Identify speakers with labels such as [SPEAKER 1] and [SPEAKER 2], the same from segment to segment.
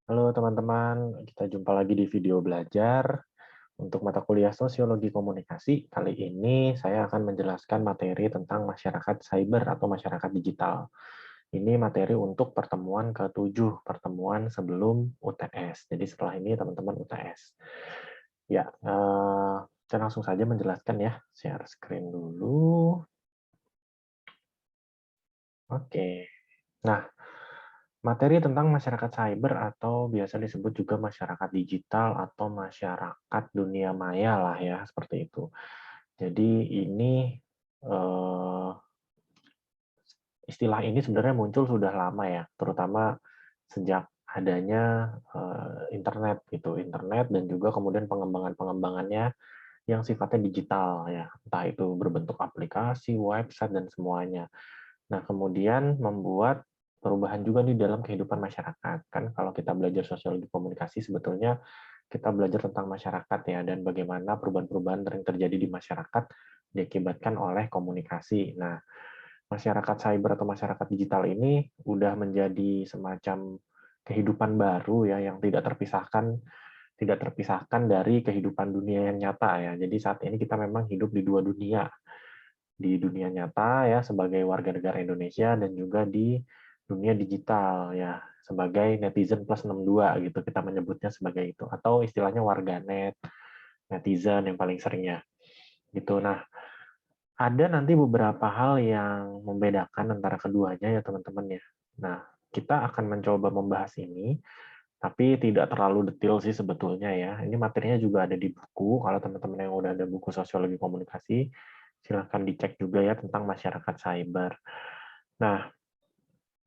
[SPEAKER 1] Halo teman-teman, kita jumpa lagi di video belajar untuk mata kuliah Sosiologi Komunikasi. Kali ini saya akan menjelaskan materi tentang masyarakat cyber atau masyarakat digital. Ini materi untuk pertemuan ke-7, pertemuan sebelum UTS. Jadi setelah ini teman-teman UTS. Ya, saya langsung saja menjelaskan ya. Share screen dulu. Oke. Nah, materi tentang masyarakat cyber atau biasa disebut juga masyarakat digital atau masyarakat dunia maya lah ya, seperti itu. Jadi ini istilah ini sebenarnya muncul sudah lama ya, terutama sejak adanya internet gitu, internet dan juga kemudian pengembangannya yang sifatnya digital ya, entah itu berbentuk aplikasi, website dan semuanya. Nah, kemudian membuat perubahan juga nih dalam kehidupan masyarakat. Kan kalau kita belajar sosiologi komunikasi sebetulnya kita belajar tentang masyarakat ya dan bagaimana perubahan-perubahan yang terjadi di masyarakat diakibatkan oleh komunikasi. Nah, masyarakat cyber atau masyarakat digital ini udah menjadi semacam kehidupan baru ya yang tidak terpisahkan dari kehidupan dunia yang nyata ya. Jadi saat ini kita memang hidup di dua dunia, di dunia nyata ya sebagai warga negara Indonesia dan juga di dunia digital ya sebagai netizen plus 62 gitu kita menyebutnya sebagai itu atau istilahnya warganet, netizen yang paling seringnya gitu. Nah, ada nanti beberapa hal yang membedakan antara keduanya ya teman-teman ya. Nah, kita akan mencoba membahas ini tapi tidak terlalu detail sih sebetulnya ya. Ini materinya juga ada di buku. Kalau teman-teman yang udah ada buku sosiologi komunikasi, silahkan dicek juga ya tentang masyarakat cyber. Nah,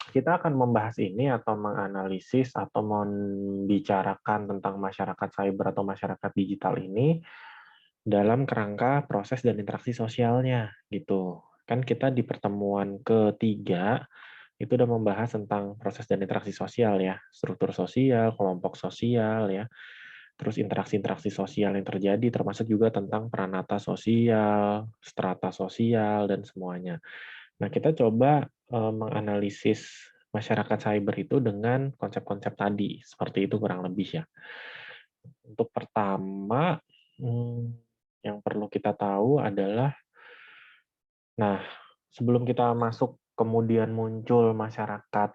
[SPEAKER 1] kita akan membahas ini atau menganalisis atau membicarakan tentang masyarakat cyber atau masyarakat digital ini dalam kerangka proses dan interaksi sosialnya gitu. Kan kita di pertemuan ketiga itu udah membahas tentang proses dan interaksi sosial ya, struktur sosial, kelompok sosial ya, terus interaksi-interaksi sosial yang terjadi termasuk juga tentang peranata sosial, strata sosial dan semuanya. Nah, kita coba menganalisis masyarakat cyber itu dengan konsep-konsep tadi, seperti itu kurang lebih ya. Untuk pertama, yang perlu kita tahu adalah, nah, sebelum kita masuk kemudian muncul masyarakat,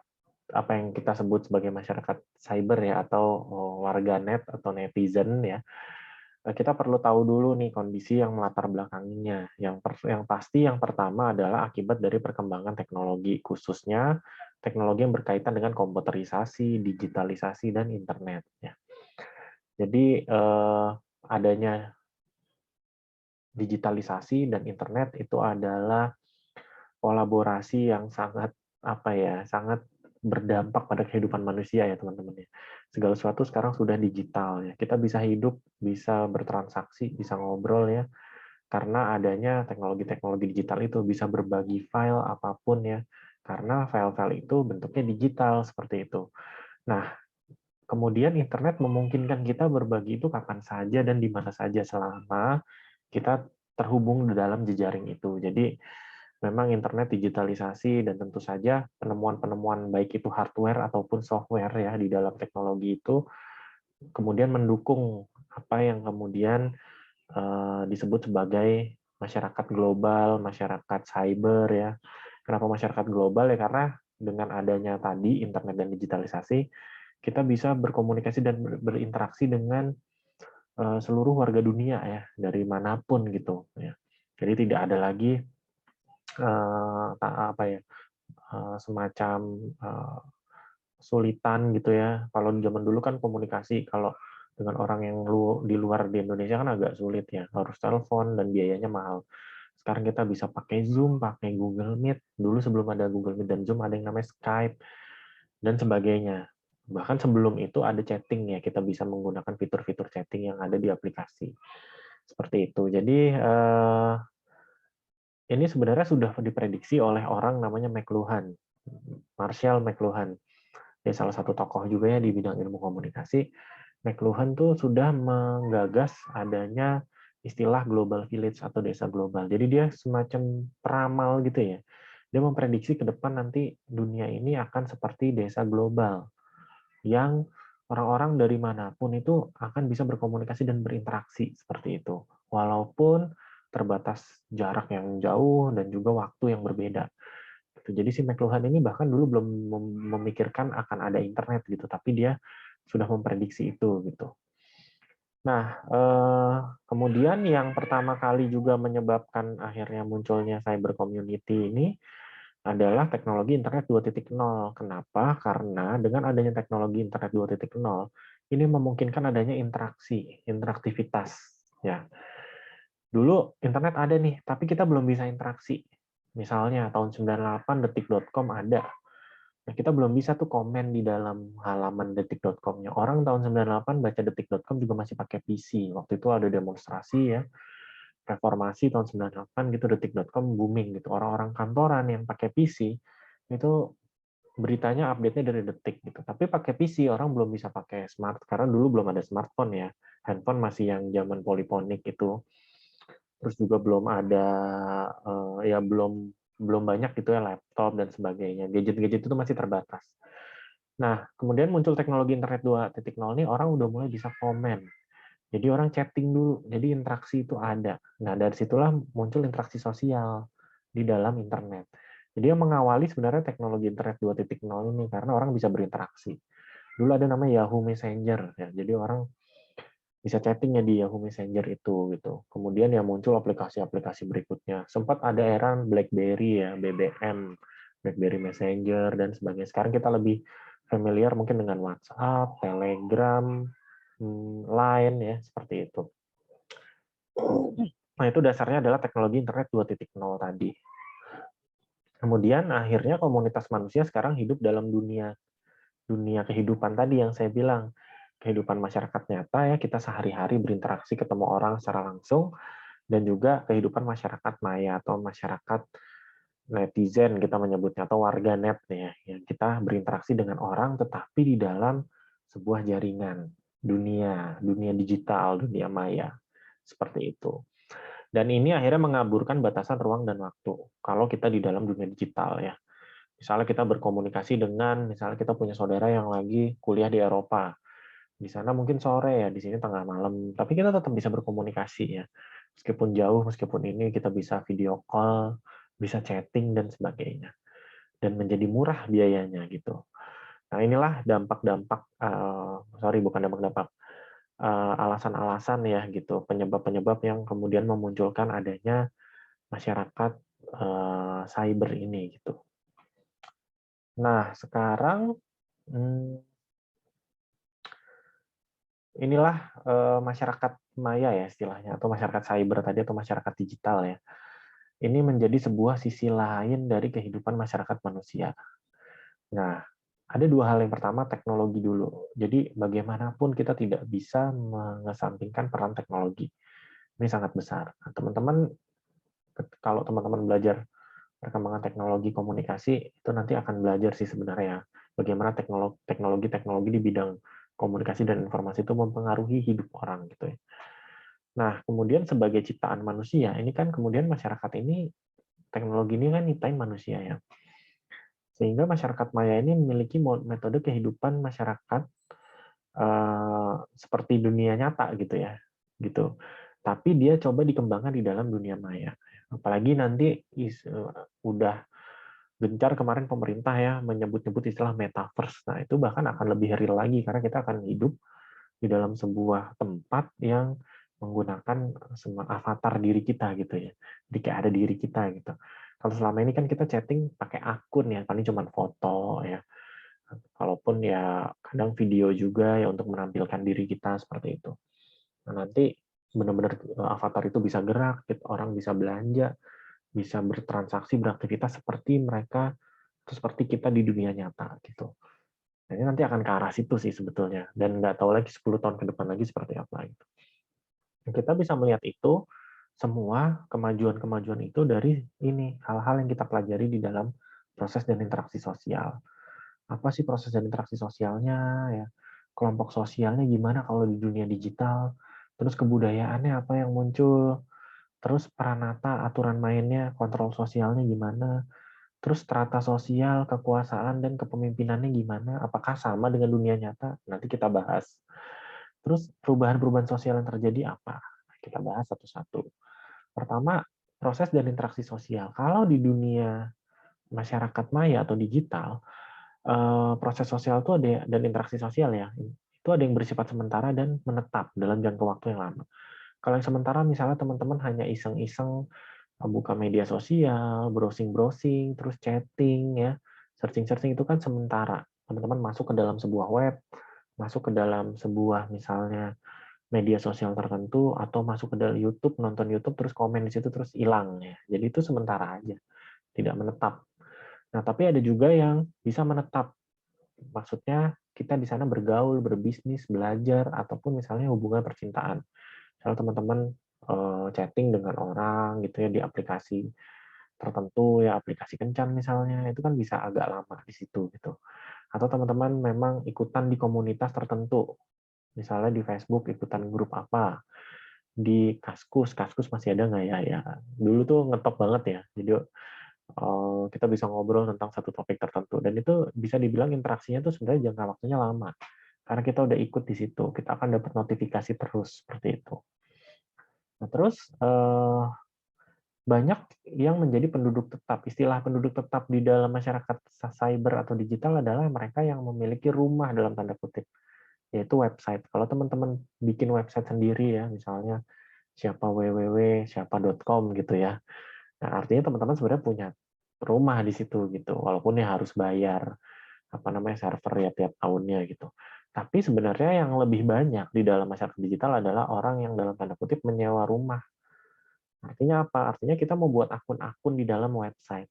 [SPEAKER 1] apa yang kita sebut sebagai masyarakat cyber ya, atau warganet atau netizen ya, kita perlu tahu dulu nih kondisi yang melatar belakanginya. Yang pasti yang pertama adalah akibat dari perkembangan teknologi, khususnya teknologi yang berkaitan dengan komputerisasi, digitalisasi, dan internet. Ya. Jadi adanya digitalisasi dan internet itu adalah kolaborasi yang sangat apa ya, sangat berdampak pada kehidupan manusia ya teman-teman ya. Segala sesuatu sekarang sudah digital ya. Kita bisa hidup, bisa bertransaksi, bisa ngobrol ya karena adanya teknologi-teknologi digital itu bisa berbagi file apapun ya, karena file-file itu bentuknya digital seperti itu. Nah, kemudian internet memungkinkan kita berbagi itu kapan saja dan di mana saja selama kita terhubung di dalam jejaring itu. Jadi memang internet digitalisasi dan tentu saja penemuan-penemuan baik itu hardware ataupun software ya di dalam teknologi itu kemudian mendukung apa yang kemudian disebut sebagai masyarakat global, masyarakat cyber ya. Kenapa masyarakat global ya? Karena dengan adanya tadi internet dan digitalisasi, kita bisa berkomunikasi dan berinteraksi dengan seluruh warga dunia ya, dari manapun gitu ya. Jadi tidak ada lagi apa ya, semacam kesulitan gitu ya. Kalau di zaman dulu kan komunikasi kalau dengan orang yang di luar di Indonesia kan agak sulit ya, harus telepon dan biayanya mahal. Sekarang kita bisa pakai Zoom, pakai Google Meet. Dulu sebelum ada Google Meet dan Zoom ada yang namanya Skype dan sebagainya. Bahkan sebelum itu ada chatting ya, kita bisa menggunakan fitur-fitur chatting yang ada di aplikasi. Seperti itu. Jadi ini sebenarnya sudah diprediksi oleh orang namanya McLuhan, Marshall McLuhan. Dia salah satu tokoh juga ya di bidang ilmu komunikasi. McLuhan tuh sudah menggagas adanya istilah global village atau desa global. Jadi dia semacam peramal gitu ya. Dia memprediksi ke depan nanti dunia ini akan seperti desa global yang Orang-orang dari manapun itu akan bisa berkomunikasi dan berinteraksi seperti itu. Walaupun terbatas jarak yang jauh dan juga waktu yang berbeda. Gitu. Jadi si McLuhan ini bahkan dulu belum memikirkan akan ada internet gitu, tapi dia sudah memprediksi itu gitu. Nah, kemudian yang pertama kali juga menyebabkan akhirnya munculnya cyber community ini adalah teknologi internet 2.0. Kenapa? Karena dengan adanya teknologi internet 2.0, ini memungkinkan adanya interaksi, interaktivitas. Ya, dulu internet ada nih, tapi kita belum bisa interaksi. Misalnya tahun 98 detik.com ada. Nah, kita belum bisa tuh komen di dalam halaman detik.com-nya. Orang tahun 98 baca detik.com juga masih pakai PC. Waktu itu ada demonstrasi ya, reformasi tahun 98 gitu, detik.com booming gitu. Orang-orang kantoran yang pakai PC itu beritanya update-nya dari detik gitu. Tapi pakai PC orang belum bisa pakai smart karena dulu belum ada smartphone ya. Handphone masih yang zaman poliponik itu. Terus juga belum ada ya belum banyak gitu ya laptop dan sebagainya. Gadget-gadget itu masih terbatas. Nah, kemudian muncul teknologi internet 2.0 ini orang udah mulai bisa komen. Jadi orang chatting dulu. Jadi interaksi itu ada. Nah, dari situlah muncul interaksi sosial di dalam internet. Jadi yang mengawali sebenarnya teknologi internet 2.0 ini karena orang bisa berinteraksi. Dulu ada namanya Yahoo Messenger ya. Jadi orang bisa chattingnya di Yahoo Messenger itu gitu. Kemudian ya muncul aplikasi-aplikasi berikutnya. Sempat ada era BlackBerry ya, BBM, BlackBerry Messenger dan sebagainya. Sekarang kita lebih familiar mungkin dengan WhatsApp, Telegram, Line ya, seperti itu. Nah, itu dasarnya adalah teknologi internet 2.0 tadi. Kemudian akhirnya komunitas manusia sekarang hidup dalam dunia kehidupan tadi yang saya bilang. Kehidupan masyarakat nyata ya, kita sehari-hari berinteraksi ketemu orang secara langsung, dan juga kehidupan masyarakat maya atau masyarakat netizen kita menyebutnya, atau warga net ya, yang kita berinteraksi dengan orang tetapi di dalam sebuah jaringan dunia digital, dunia maya. Seperti itu. Dan ini akhirnya mengaburkan batasan ruang dan waktu kalau kita di dalam dunia digital ya. Misalnya kita berkomunikasi dengan, misalnya kita punya saudara yang lagi kuliah di Eropa. Di sana mungkin sore ya, di sini tengah malam. Tapi kita tetap bisa berkomunikasi ya. Meskipun jauh, meskipun ini kita bisa video call, bisa chatting dan sebagainya. Dan menjadi murah biayanya gitu. Nah inilah dampak-dampak, sorry bukan dampak-dampak, alasan-alasan ya gitu, penyebab-penyebab yang kemudian memunculkan adanya masyarakat cyber ini gitu. Nah, sekarang inilah masyarakat maya ya istilahnya, atau masyarakat cyber tadi, atau masyarakat digital ya. Ini menjadi sebuah sisi lain dari kehidupan masyarakat manusia. Nah, ada dua hal. Yang pertama, teknologi dulu. Jadi, bagaimanapun kita tidak bisa mengesampingkan peran teknologi. Ini sangat besar. Nah, teman-teman, kalau teman-teman belajar perkembangan teknologi komunikasi, itu nanti akan belajar sih sebenarnya bagaimana teknologi-teknologi di bidang komunikasi dan informasi itu mempengaruhi hidup orang gitu ya. Nah, kemudian sebagai ciptaan manusia, ini kan kemudian masyarakat ini, teknologi ini kan nyiptain manusia ya. Sehingga masyarakat maya ini memiliki metode kehidupan masyarakat seperti dunia nyata gitu ya. Gitu. Tapi dia coba dikembangkan di dalam dunia maya. Apalagi nanti udah gencar kemarin pemerintah ya menyebut-nyebut istilah metaverse. Nah, itu bahkan akan lebih real lagi karena kita akan hidup di dalam sebuah tempat yang menggunakan semua avatar diri kita gitu ya. Jadi kayak ada diri kita gitu. Kalau selama ini kan kita chatting pakai akun ya, paling cuma foto ya. Kalaupun ya kadang video juga ya untuk menampilkan diri kita seperti itu. Nah, nanti benar-benar avatar itu bisa gerak, orang bisa belanja, bisa bertransaksi, beraktivitas seperti mereka, seperti kita di dunia nyata gitu. Nah, ini nanti akan ke arah situ sih sebetulnya, dan nggak tahu lagi 10 tahun ke depan lagi seperti apa gitu. Kita bisa melihat itu semua kemajuan-kemajuan itu dari ini hal-hal yang kita pelajari di dalam proses dan interaksi sosial. Apa sih proses dan interaksi sosialnya ya? Kelompok sosialnya gimana kalau di dunia digital? Terus kebudayaannya apa yang muncul? Terus peranata, aturan mainnya, kontrol sosialnya gimana? Terus strata sosial, kekuasaan, dan kepemimpinannya gimana? Apakah sama dengan dunia nyata? Nanti kita bahas. Terus perubahan-perubahan sosial yang terjadi apa? Kita bahas satu-satu. Pertama, proses dan interaksi sosial. Kalau di dunia masyarakat maya atau digital, proses sosial itu ada dan interaksi sosial ya, itu ada yang bersifat sementara dan menetap dalam jangka waktu yang lama. Kalau yang sementara misalnya teman-teman hanya iseng-iseng buka media sosial, browsing-browsing, terus chatting ya, searching-searching itu kan sementara. Teman-teman masuk ke dalam sebuah web, masuk ke dalam sebuah misalnya media sosial tertentu atau masuk ke dalam YouTube, nonton YouTube terus komen di situ terus hilang ya. Jadi itu sementara aja, tidak menetap. Nah, tapi ada juga yang bisa menetap. Maksudnya kita di sana bergaul, berbisnis, belajar ataupun misalnya hubungan percintaan. Kalau teman-teman chatting dengan orang gitu ya di aplikasi tertentu ya, aplikasi kencan misalnya, itu kan bisa agak lama di situ gitu. Atau teman-teman memang ikutan di komunitas tertentu, misalnya di Facebook ikutan grup apa, di Kaskus, Kaskus masih ada nggak ya? Ya, dulu tuh ngetop banget ya. Jadi kita bisa ngobrol tentang satu topik tertentu dan itu bisa dibilang interaksinya tuh sebenarnya jangka waktunya lama. Karena kita udah ikut di situ, kita akan dapat notifikasi terus seperti itu. Nah, terus banyak yang menjadi penduduk tetap. Istilah penduduk tetap di dalam masyarakat cyber atau digital adalah mereka yang memiliki rumah dalam tanda kutip, yaitu website. Kalau teman-teman bikin website sendiri ya, misalnya siapa www.siapa.com gitu ya. Nah, artinya teman-teman sebenarnya punya rumah di situ gitu, walaupun ya harus bayar apa namanya server ya tiap tahunnya gitu. Tapi sebenarnya yang lebih banyak di dalam masyarakat digital adalah orang yang dalam tanda kutip menyewa rumah. Artinya apa? Artinya kita mau buat akun-akun di dalam website.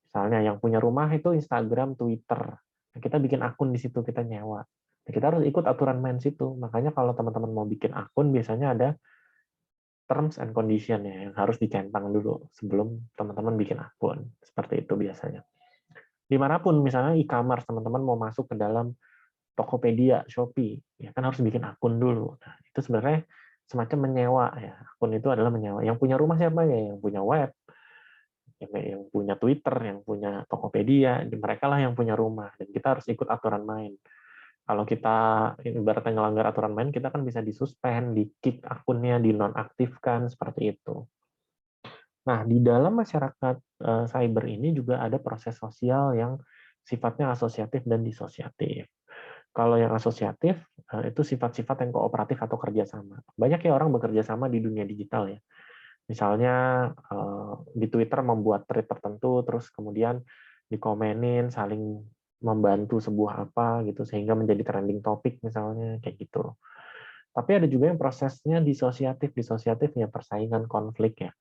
[SPEAKER 1] Misalnya yang punya rumah itu Instagram, Twitter. Nah, kita bikin akun di situ, kita nyewa. Nah, kita harus ikut aturan main situ. Makanya kalau teman-teman mau bikin akun, biasanya ada terms and condition ya, yang harus dicentang dulu sebelum teman-teman bikin akun. Seperti itu biasanya. Dimanapun, misalnya e-commerce, teman-teman mau masuk ke dalam Tokopedia, Shopee, ya kan harus bikin akun dulu. Nah, itu sebenarnya semacam menyewa ya. Akun itu adalah menyewa. Yang punya rumah siapa ya? Yang punya web, yang punya Twitter, yang punya Tokopedia, mereka lah yang punya rumah. Dan kita harus ikut aturan main. Kalau kita ibaratnya ngelanggar aturan main, kita kan bisa disuspend, di-kick akunnya, dinonaktifkan, seperti itu. Nah, di dalam masyarakat cyber ini juga ada proses sosial yang sifatnya asosiatif dan disosiatif. Kalau yang asosiatif, itu sifat-sifat yang kooperatif atau kerjasama. Banyak ya orang bekerja sama di dunia digital ya. Misalnya di Twitter membuat thread tertentu, terus kemudian dikomenin, saling membantu sebuah apa gitu, sehingga menjadi trending topik misalnya, kayak gitu. Tapi ada juga yang prosesnya disosiatif. Disosiatif ya persaingan, konflik ya.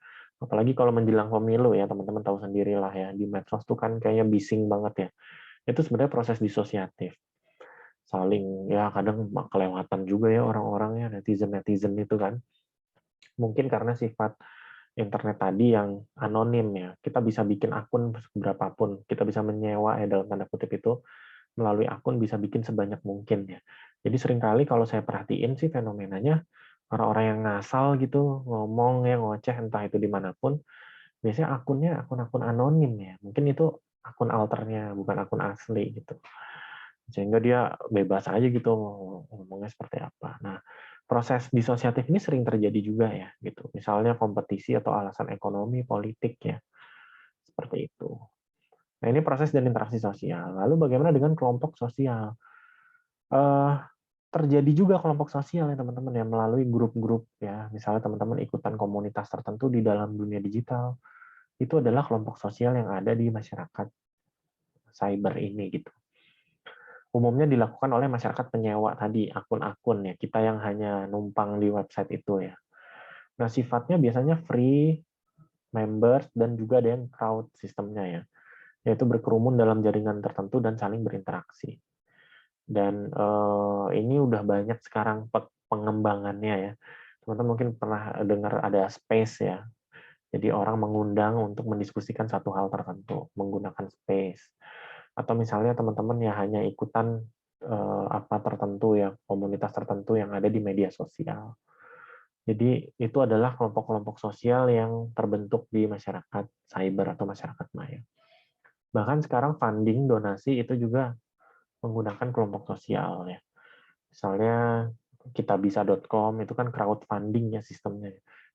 [SPEAKER 1] Apalagi kalau menjelang pemilu ya, teman-teman tahu sendirilah ya, di medsos tuh kan kayaknya bising banget ya. Itu sebenarnya proses disosiatif. Saling ya kadang kelewatan juga ya orang-orangnya, netizen-netizen itu kan. Mungkin karena sifat internet tadi yang anonim ya. Kita bisa bikin akun berapapun, kita bisa menyewa ya dalam tanda kutip itu melalui akun bisa bikin sebanyak mungkin ya. Jadi seringkali kalau saya perhatiin sih fenomenanya orang-orang yang ngasal gitu ngomong ya ngoceh entah itu dimanapun, biasanya akunnya akun-akun anonim ya. Mungkin itu akun alternya bukan akun asli gitu. Sehingga dia bebas aja gitu ngomongnya seperti apa. Nah, proses disosiatif ini sering terjadi juga ya gitu. Misalnya kompetisi atau alasan ekonomi, politik ya. Seperti itu. Nah, ini proses dan interaksi sosial. Lalu bagaimana dengan kelompok sosial? Eh, terjadi juga kelompok sosial ya teman-teman ya melalui grup-grup ya. Misalnya teman-teman ikutan komunitas tertentu di dalam dunia digital. Itu adalah kelompok sosial yang ada di masyarakat cyber ini gitu. Umumnya dilakukan oleh masyarakat penyewa tadi, akun-akun ya, kita yang hanya numpang di website itu ya. Nah, sifatnya biasanya free, members, dan juga ada yang crowd sistemnya ya, yaitu berkerumun dalam jaringan tertentu dan saling berinteraksi. Dan ini udah banyak sekarang pengembangannya ya. Teman-teman mungkin pernah dengar ada space ya, jadi orang mengundang untuk mendiskusikan satu hal tertentu menggunakan space. Atau misalnya teman-teman ya hanya ikutan apa tertentu ya, komunitas tertentu yang ada di media sosial. Jadi itu adalah kelompok-kelompok sosial yang terbentuk di masyarakat cyber atau masyarakat maya. Bahkan sekarang funding, donasi itu juga menggunakan kelompok sosial ya. Misalnya kitabisa.com itu kan crowdfunding ya sistemnya.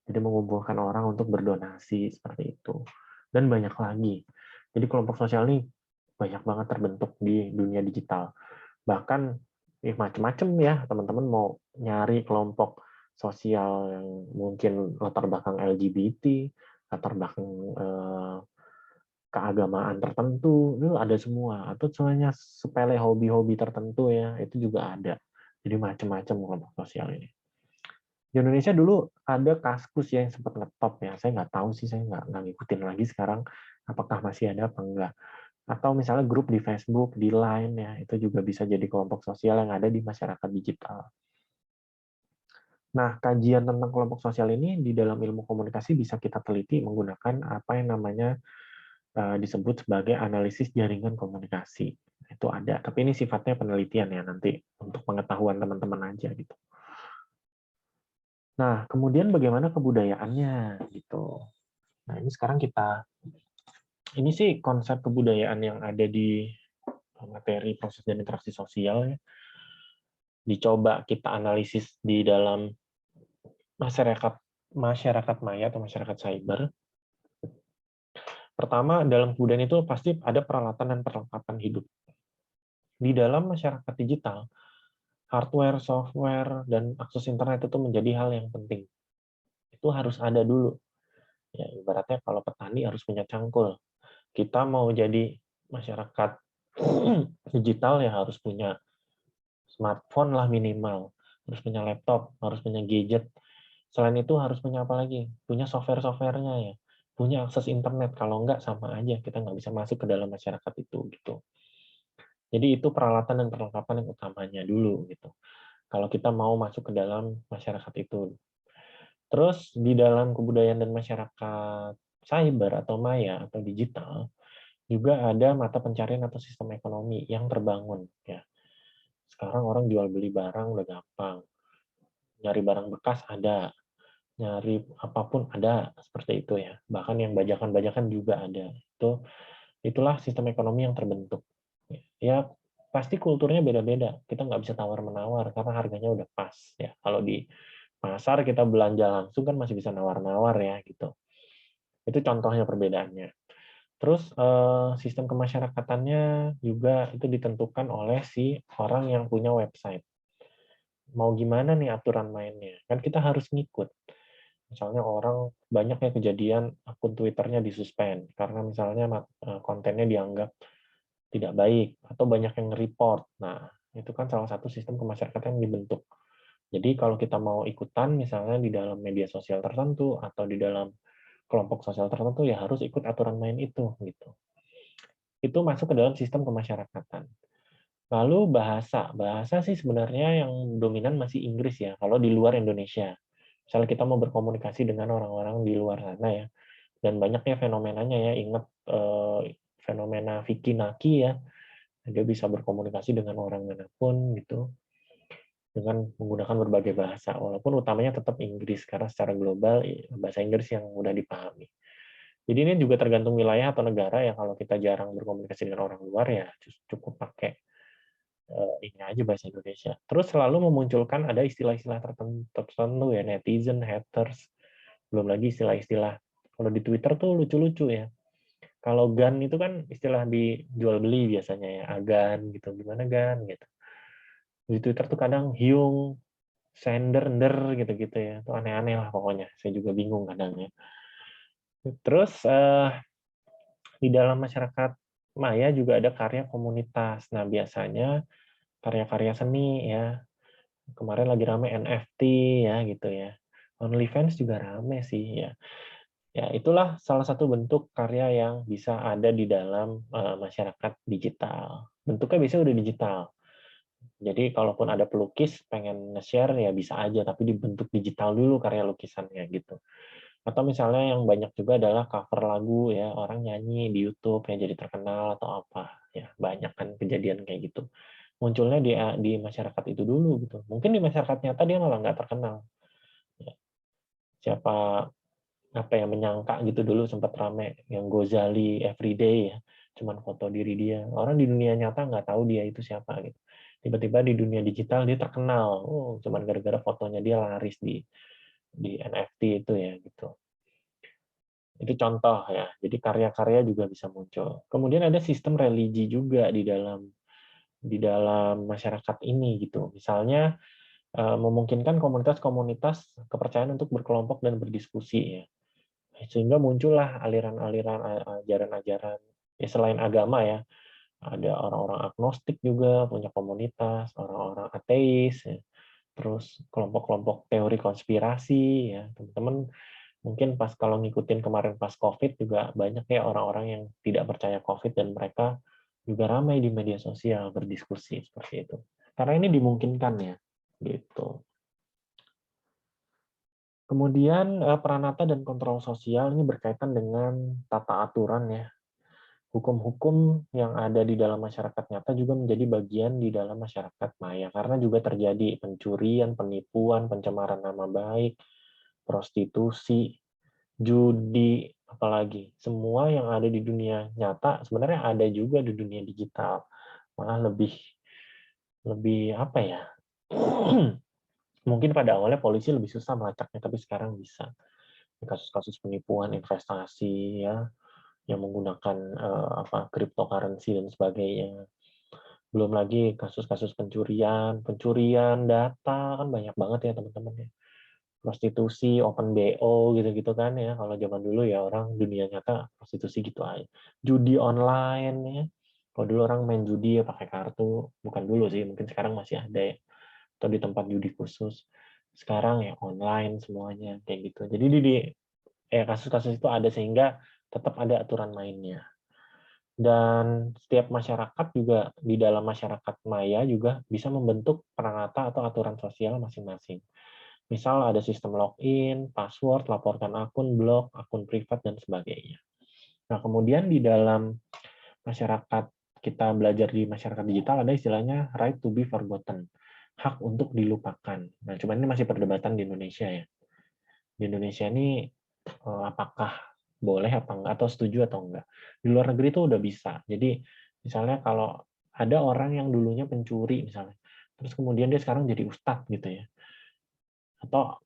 [SPEAKER 1] Jadi mengumpulkan orang untuk berdonasi seperti itu. Dan banyak lagi. Jadi kelompok sosial ini banyak banget terbentuk di dunia digital. Bahkan macam-macam ya, teman-teman mau nyari kelompok sosial yang mungkin latar belakang LGBT, latar belakang keagamaan tertentu, itu ada semua. Atau semuanya sepele hobi-hobi tertentu ya, itu juga ada. Jadi macam-macam kelompok sosial ini. Di Indonesia dulu ada Kaskus ya yang sempat ngetop ya. Saya nggak tahu sih, saya nggak ngikutin lagi sekarang apakah masih ada apa enggak. Atau misalnya grup di Facebook, di Line ya, itu juga bisa jadi kelompok sosial yang ada di masyarakat digital. Nah, kajian tentang kelompok sosial ini di dalam ilmu komunikasi bisa kita teliti menggunakan apa yang namanya disebut sebagai analisis jaringan komunikasi. Itu ada, tapi ini sifatnya penelitian ya nanti untuk pengetahuan teman-teman aja gitu. Nah, kemudian bagaimana kebudayaannya gitu. Nah, ini sekarang ini sih konsep kebudayaan yang ada di materi proses dan interaksi sosial ya. Dicoba kita analisis di dalam masyarakat maya atau masyarakat cyber. Pertama, dalam kebudayaan itu pasti ada peralatan dan perlengkapan hidup. Di dalam masyarakat digital, hardware, software, dan akses internet itu menjadi hal yang penting. Itu harus ada dulu. Ya, ibaratnya kalau petani harus punya cangkul. Kita mau jadi masyarakat digital ya harus punya smartphone lah minimal, harus punya laptop, harus punya gadget. Selain itu harus punya apa lagi? Punya software-softwarenya ya, punya akses internet. Kalau enggak sama aja kita nggak bisa masuk ke dalam masyarakat itu gitu. Jadi itu peralatan dan perlengkapan yang utamanya dulu gitu. Kalau kita mau masuk ke dalam masyarakat itu. Terus di dalam kebudayaan dan masyarakat cyber atau maya atau digital juga ada mata pencarian atau sistem ekonomi yang terbangun ya. Sekarang orang jual beli barang udah gampang. Nyari barang bekas ada, nyari apapun ada seperti itu ya. Bahkan yang bajakan-bajakan juga ada. Itulah sistem ekonomi yang terbentuk. Ya pasti kulturnya beda-beda. Kita nggak bisa tawar-menawar karena harganya udah pas ya. Kalau di pasar kita belanja langsung kan masih bisa nawar-nawar ya gitu. Itu contohnya perbedaannya. Terus sistem kemasyarakatannya juga itu ditentukan oleh si orang yang punya website. Mau gimana nih aturan mainnya? Kan kita harus ngikut. Misalnya orang banyak ya kejadian akun Twitternya disuspend karena misalnya kontennya dianggap tidak baik atau banyak yang report. Nah, itu kan salah satu sistem kemasyarakatan yang dibentuk. Jadi kalau kita mau ikutan misalnya di dalam media sosial tertentu atau di dalam kelompok sosial tertentu ya harus ikut aturan main itu gitu. Itu masuk ke dalam sistem kemasyarakatan. Lalu bahasa. Bahasa sih sebenarnya yang dominan masih Inggris ya kalau di luar Indonesia. Misalnya kita mau berkomunikasi dengan orang-orang di luar sana ya. Dan banyaknya fenomenanya ya, ingat fenomena Vicky Naki ya. Dia bisa berkomunikasi dengan orang manapun gitu dengan menggunakan berbagai bahasa. Walaupun utamanya tetap Inggris karena secara global bahasa Inggris yang mudah dipahami. Jadi ini juga tergantung wilayah atau negara ya. Kalau kita jarang berkomunikasi dengan orang luar ya cukup pakai ini aja bahasa Indonesia. Terus selalu memunculkan ada istilah-istilah tertentu ya, netizen, haters, belum lagi istilah-istilah. Kalau di Twitter tuh lucu-lucu ya. Kalau GAN itu kan istilah dijual beli biasanya ya, agan gitu, gimana GAN gitu. Di Twitter tuh kadang Hyung, Sender, Nder gitu-gitu ya. Itu aneh-aneh lah pokoknya. Saya juga bingung kadang ya. Terus di dalam masyarakat maya juga ada karya komunitas. Nah, biasanya karya-karya seni ya. Kemarin lagi rame NFT ya gitu ya. OnlyFans juga rame sih ya. Ya, itulah salah satu bentuk karya yang bisa ada di dalam masyarakat digital. Bentuknya biasanya udah digital. Jadi kalaupun ada pelukis pengen nge-share ya bisa aja, tapi dibentuk digital dulu karya lukisannya gitu. Atau misalnya yang banyak juga adalah cover lagu ya, orang nyanyi di YouTube yang jadi terkenal atau apa. Ya, banyak kan kejadian kayak gitu. Munculnya di masyarakat itu dulu gitu. Mungkin di masyarakat nyata dia malah nggak terkenal. Ya, siapa apa yang menyangka gitu dulu sempat rame yang Gozali Everyday ya. cuman foto diri dia. Orang di dunia nyata nggak tahu dia itu siapa gitu. Tiba-tiba di dunia digital dia terkenal. Oh, cuman gara-gara fotonya dia laris di NFT itu ya gitu. Itu contoh ya. Jadi karya-karya juga bisa muncul. Kemudian ada sistem religi juga di dalam masyarakat ini gitu. Misalnya memungkinkan komunitas-komunitas kepercayaan untuk berkelompok dan berdiskusi ya. Sehingga muncullah aliran-aliran ajaran-ajaran ya selain agama ya. Ada orang-orang agnostik juga punya komunitas, orang-orang ateis ya. Terus kelompok-kelompok teori konspirasi ya. Teman-teman mungkin pas kalau ngikutin kemarin pas COVID juga banyak ya orang-orang yang tidak percaya COVID dan mereka juga ramai di media sosial berdiskusi seperti itu. Karena ini dimungkinkan ya, gitu. Kemudian peranata dan kontrol sosial ini berkaitan dengan tata aturan ya. Hukum-hukum yang ada di dalam masyarakat nyata juga menjadi bagian di dalam masyarakat maya karena juga terjadi pencurian, penipuan, pencemaran nama baik, prostitusi, judi, apalagi semua yang ada di dunia nyata sebenarnya ada juga di dunia digital. Malah lebih lebih apa ya? Mungkin pada awalnya polisi lebih susah melacaknya, tapi sekarang bisa. Kasus-kasus penipuan investasi ya, yang menggunakan cryptocurrency dan sebagainya. Belum lagi kasus-kasus pencurian, pencurian data kan banyak banget ya teman-teman ya. Prostitusi, open BO gitu-gitu kan ya. Kalau zaman dulu ya orang dunia nyata prostitusi gitu aja. Judi online ya. Kalau dulu orang main judi ya pakai kartu, bukan dulu sih, mungkin sekarang masih ada ya. Atau di tempat judi khusus. Sekarang ya online semuanya kayak gitu. Jadi kasus-kasus itu ada sehingga tetap ada aturan mainnya. Dan setiap masyarakat juga di dalam masyarakat maya juga bisa membentuk peranata atau aturan sosial masing-masing. Misal ada sistem login, password, laporkan akun, blog, akun privat, dan sebagainya. Nah, kemudian di dalam masyarakat, kita belajar di masyarakat digital, ada istilahnya right to be forgotten, hak untuk dilupakan. Nah, cuman ini masih perdebatan di Indonesia ya. Di Indonesia ini apakah boleh apa enggak, atau setuju atau enggak. Di luar negeri itu udah bisa. Jadi, misalnya kalau ada orang yang dulunya pencuri misalnya, terus kemudian dia sekarang jadi ustadz gitu ya, atau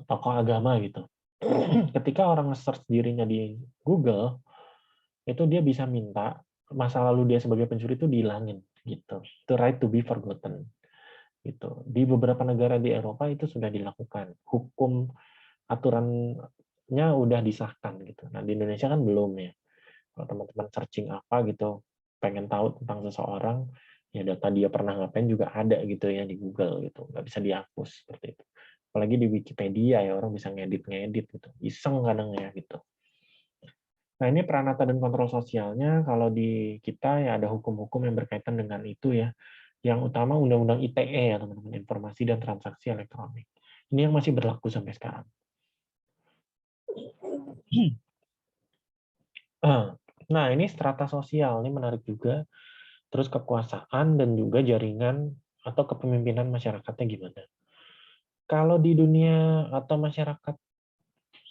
[SPEAKER 1] tokoh agama gitu. Ketika orang nge-search dirinya di Google, itu dia bisa minta masa lalu dia sebagai pencuri itu dihilangin gitu. Itu right to be forgotten gitu. Di beberapa negara di Eropa itu sudah dilakukan. Hukum aturannya udah disahkan gitu. Nah, di Indonesia kan belum ya. Kalau teman-teman searching apa gitu, pengen tahu tentang seseorang, ya data dia pernah ngapain juga ada gitu ya di Google gitu. Nggak bisa dihapus seperti itu. Apalagi di Wikipedia ya orang bisa ngedit-ngedit gitu. Iseng kadang ya gitu. Nah, ini peranata dan kontrol sosialnya kalau di kita ya ada hukum-hukum yang berkaitan dengan itu ya. Yang utama Undang-Undang ITE ya teman-teman, Informasi dan Transaksi Elektronik. Ini yang masih berlaku sampai sekarang. Nah, ini strata sosial, ini menarik juga. Terus kekuasaan dan juga jaringan atau kepemimpinan masyarakatnya gimana. Kalau di dunia atau masyarakat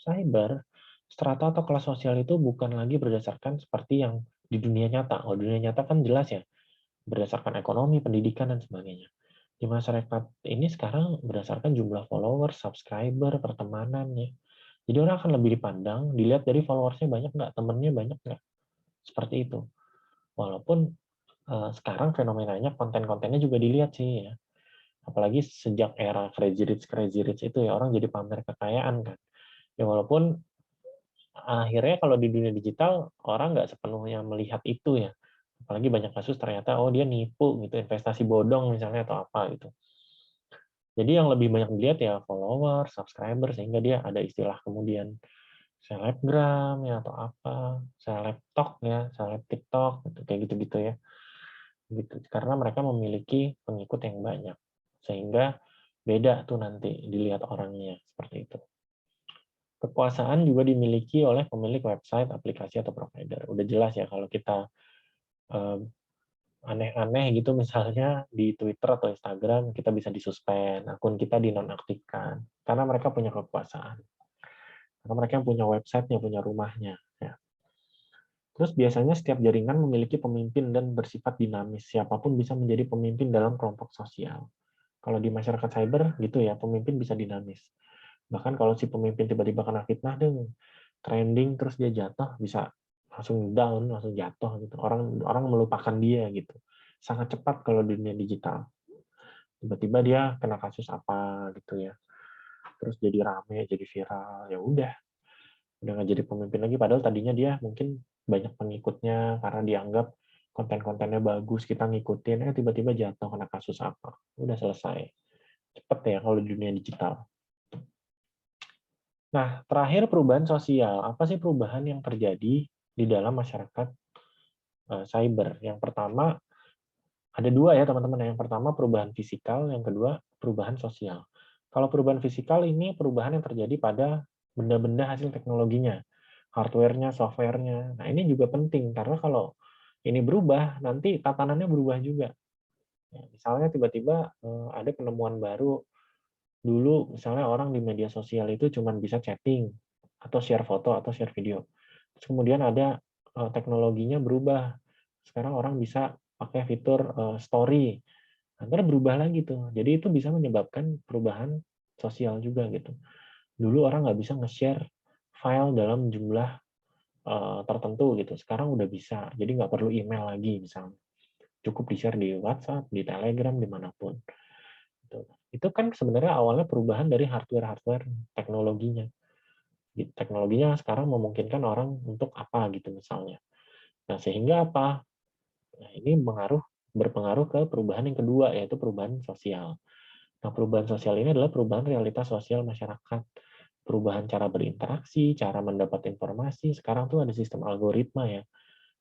[SPEAKER 1] cyber, strata atau kelas sosial itu bukan lagi berdasarkan seperti yang di dunia nyata. Kalau dunia nyata kan jelas ya, berdasarkan ekonomi, pendidikan, dan sebagainya. Di masyarakat ini sekarang berdasarkan jumlah followers, subscriber, pertemanan ya. Jadi orang akan lebih dipandang, dilihat dari followersnya banyak nggak, temennya banyak nggak. Seperti itu. Walaupun sekarang fenomenanya konten-kontennya juga dilihat sih ya. Apalagi sejak era Crazy Rich itu ya orang jadi pamer kekayaan kan. Ya walaupun akhirnya kalau di dunia digital orang nggak sepenuhnya melihat itu ya. Apalagi banyak kasus ternyata oh dia nipu gitu, investasi bodong misalnya atau apa gitu. Jadi yang lebih banyak dilihat ya follower, subscriber sehingga dia ada istilah kemudian selebgram ya atau apa, selebtok ya, seleb TikTok gitu, kayak gitu-gitu ya. Gitu. Karena mereka memiliki pengikut yang banyak. Sehingga beda tuh nanti dilihat orangnya seperti itu. Kekuasaan juga dimiliki oleh pemilik website, aplikasi atau provider. Udah jelas ya kalau kita aneh-aneh gitu misalnya di Twitter atau Instagram kita bisa disuspend, akun kita dinonaktifkan karena mereka punya kekuasaan. Karena mereka yang punya website-nya, punya rumahnya. Ya. Terus biasanya setiap jaringan memiliki pemimpin dan bersifat dinamis. Siapapun bisa menjadi pemimpin dalam kelompok sosial. Kalau di masyarakat cyber gitu ya, pemimpin bisa dinamis. Bahkan kalau si pemimpin tiba-tiba kena fitnah deng, trending terus dia jatuh, bisa langsung down, langsung jatuh gitu. Orang orang melupakan dia gitu. Sangat cepat kalau di dunia digital. Tiba-tiba dia kena kasus apa gitu ya. Terus jadi rame, jadi viral, ya udah nggak jadi pemimpin lagi. Padahal tadinya dia mungkin banyak pengikutnya karena dianggap konten-kontennya bagus, kita ngikutin, tiba-tiba jatuh kena kasus apa. Udah selesai. Cepet ya kalau di dunia digital. Nah, terakhir perubahan sosial. Apa sih perubahan yang terjadi di dalam masyarakat cyber? Yang pertama, ada dua ya teman-teman. Yang pertama perubahan fisikal, yang kedua perubahan sosial. Kalau perubahan fisikal ini perubahan yang terjadi pada benda-benda hasil teknologinya, hardware-nya, software-nya. Nah, ini juga penting karena kalau ini berubah, nanti tatanannya berubah juga. Ya, misalnya tiba-tiba ada penemuan baru. Dulu misalnya orang di media sosial itu cuma bisa chatting atau share foto atau share video. Terus kemudian ada teknologinya berubah. Sekarang orang bisa pakai fitur story. Akhirnya berubah lagi tuh. Jadi itu bisa menyebabkan perubahan sosial juga gitu. Dulu orang nggak bisa nge-share file dalam jumlah tertentu gitu. Sekarang udah bisa. Jadi nggak perlu email lagi misalnya. Cukup di-share di WhatsApp, di Telegram, dimanapun. Gitu. Itu kan sebenarnya awalnya perubahan dari hardware-hardware teknologinya. Teknologinya sekarang memungkinkan orang untuk apa gitu misalnya. Nah, sehingga apa? Nah, ini berpengaruh ke perubahan yang kedua, yaitu perubahan sosial. Nah, perubahan sosial ini adalah perubahan realitas sosial masyarakat. Perubahan cara berinteraksi, cara mendapat informasi. Sekarang tuh ada sistem algoritma ya.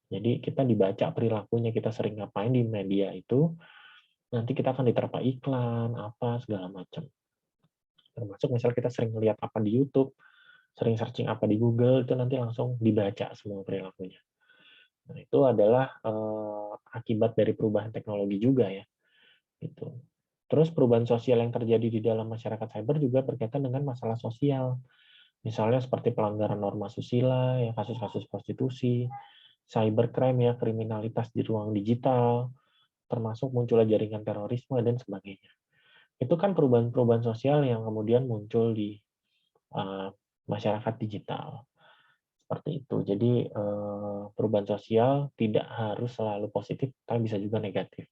[SPEAKER 1] Jadi kita dibaca perilakunya, kita sering ngapain di media itu, nanti kita akan diterpa iklan, apa, segala macam. Termasuk misalnya kita sering lihat apa di YouTube, sering searching apa di Google, itu nanti langsung dibaca semua perilakunya. Nah, itu adalah akibat dari perubahan teknologi juga ya. Gitu. Terus perubahan sosial yang terjadi di dalam masyarakat cyber juga berkaitan dengan masalah sosial. Misalnya seperti pelanggaran norma susila, ya kasus-kasus prostitusi, cybercrime ya kriminalitas di ruang digital, termasuk munculnya jaringan terorisme dan sebagainya. Itu kan perubahan-perubahan sosial yang kemudian muncul di masyarakat digital. Seperti itu. Jadi perubahan sosial tidak harus selalu positif, tapi bisa juga negatif.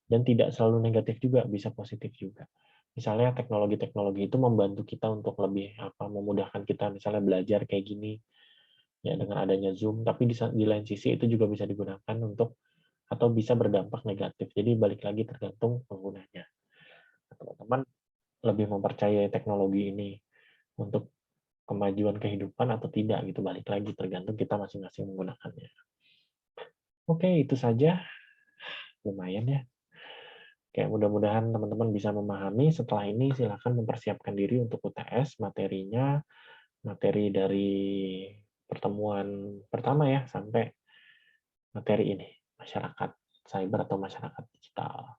[SPEAKER 1] Dan tidak selalu negatif juga, bisa positif juga. Misalnya teknologi-teknologi itu membantu kita untuk lebih memudahkan kita misalnya belajar kayak gini ya dengan adanya Zoom, tapi di lain sisi itu juga bisa digunakan untuk atau bisa berdampak negatif. Jadi balik lagi tergantung penggunanya. Teman-teman lebih mempercayai teknologi ini untuk kemajuan kehidupan atau tidak gitu, balik lagi tergantung kita masing-masing menggunakannya. Oke, itu saja. Lumayan ya. Kayak mudah-mudahan teman-teman bisa memahami. Setelah ini silakan mempersiapkan diri untuk UTS materinya, materi dari pertemuan pertama ya sampai materi ini, masyarakat cyber atau masyarakat digital.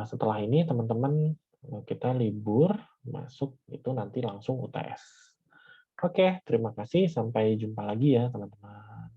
[SPEAKER 1] Setelah ini teman-teman kita libur, masuk itu nanti langsung UTS. Oke, terima kasih. Sampai jumpa lagi ya teman-teman.